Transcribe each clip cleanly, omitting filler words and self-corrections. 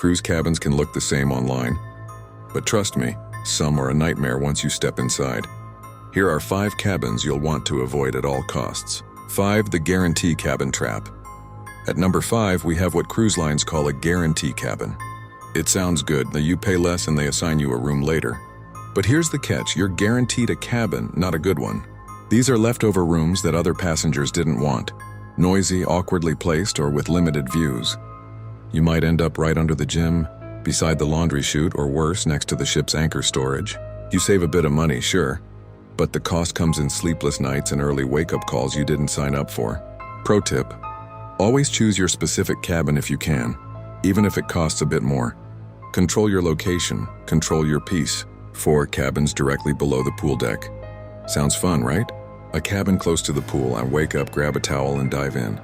Cruise cabins can look the same online, but trust me, some are a nightmare once you step inside. Here are 5 cabins you'll want to avoid at all costs. 5. The Guarantee Cabin Trap. At number 5, we have what cruise lines call a guarantee cabin. It sounds good, that you pay less and they assign you a room later. But here's the catch, you're guaranteed a cabin, not a good one. These are leftover rooms that other passengers didn't want. Noisy, awkwardly placed, or with limited views. You might end up right under the gym, beside the laundry chute, or worse, next to the ship's anchor storage. You save a bit of money, sure, but the cost comes in sleepless nights and early wake-up calls you didn't sign up for. Pro tip: always choose your specific cabin if you can, even if it costs a bit more. Control your location, control your peace. 4 cabins directly below the pool deck. Sounds fun, right? A cabin close to the pool, and wake up, grab a towel, and dive in.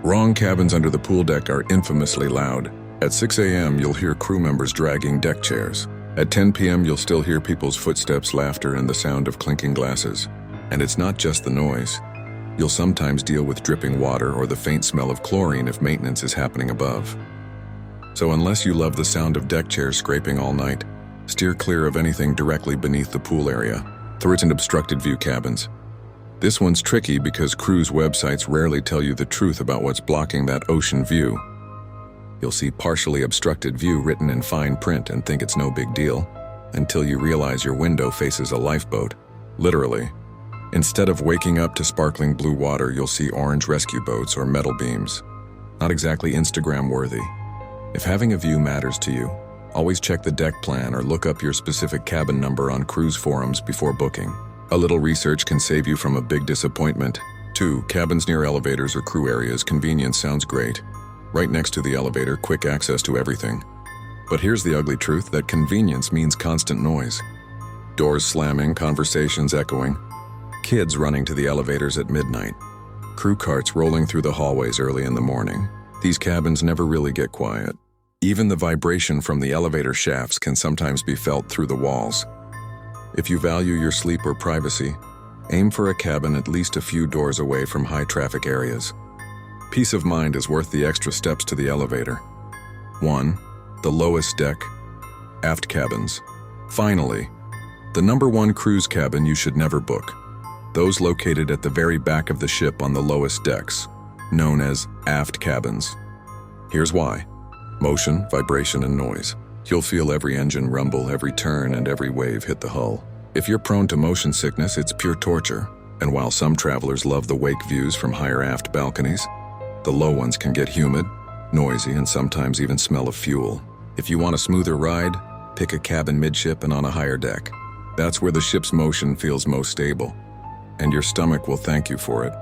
Wrong. Cabins under the pool deck are infamously loud. At 6 a.m., you'll hear crew members dragging deck chairs. At 10 p.m., you'll still hear people's footsteps, laughter, and the sound of clinking glasses. And it's not just the noise. You'll sometimes deal with dripping water or the faint smell of chlorine if maintenance is happening above. So unless you love the sound of deck chairs scraping all night, steer clear of anything directly beneath the pool area. 3. Obstructed view cabins. This one's tricky because cruise websites rarely tell you the truth about what's blocking that ocean view. You'll see partially obstructed view written in fine print and think it's no big deal, until you realize your window faces a lifeboat. Literally. Instead of waking up to sparkling blue water, you'll see orange rescue boats or metal beams. Not exactly Instagram-worthy. If having a view matters to you, always check the deck plan or look up your specific cabin number on cruise forums before booking. A little research can save you from a big disappointment. 2. Cabins near elevators or crew areas. Convenience sounds great. Right next to the elevator, quick access to everything. But here's the ugly truth, that convenience means constant noise. Doors slamming, conversations echoing, kids running to the elevators at midnight, crew carts rolling through the hallways early in the morning. These cabins never really get quiet. Even the vibration from the elevator shafts can sometimes be felt through the walls. If you value your sleep or privacy, aim for a cabin at least a few doors away from high-traffic areas. Peace of mind is worth the extra steps to the elevator. 1. The lowest deck. Aft cabins. Finally, the number 1 cruise cabin you should never book. Those located at the very back of the ship on the lowest decks, known as aft cabins. Here's why. Motion, vibration, and noise. You'll feel every engine rumble, every turn, and every wave hit the hull. If you're prone to motion sickness, it's pure torture. And while some travelers love the wake views from higher aft balconies, the low ones can get humid, noisy, and sometimes even smell of fuel. If you want a smoother ride, pick a cabin midship and on a higher deck. That's where the ship's motion feels most stable, and your stomach will thank you for it.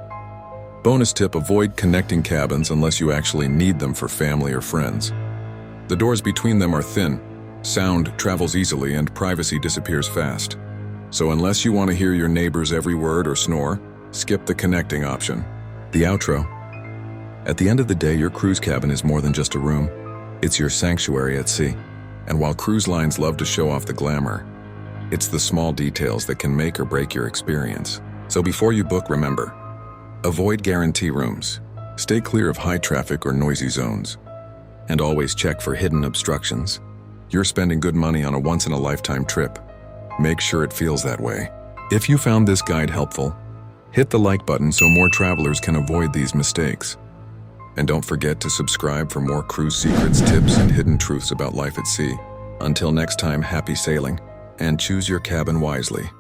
Bonus tip: avoid connecting cabins unless you actually need them for family or friends. The doors between them are thin, sound travels easily, and privacy disappears fast. So unless you want to hear your neighbor's every word or snore, skip the connecting option. The outro. At the end of the day, your cruise cabin is more than just a room. It's your sanctuary at sea. And while cruise lines love to show off the glamour, it's the small details that can make or break your experience. So before you book, remember, avoid guarantee rooms, stay clear of high traffic or noisy zones, and always check for hidden obstructions. You're spending good money on a once-in-a-lifetime trip. Make sure it feels that way. If you found this guide helpful, hit the like button so more travelers can avoid these mistakes. And don't forget to subscribe for more cruise secrets, tips, and hidden truths about life at sea. Until next time, happy sailing, and choose your cabin wisely.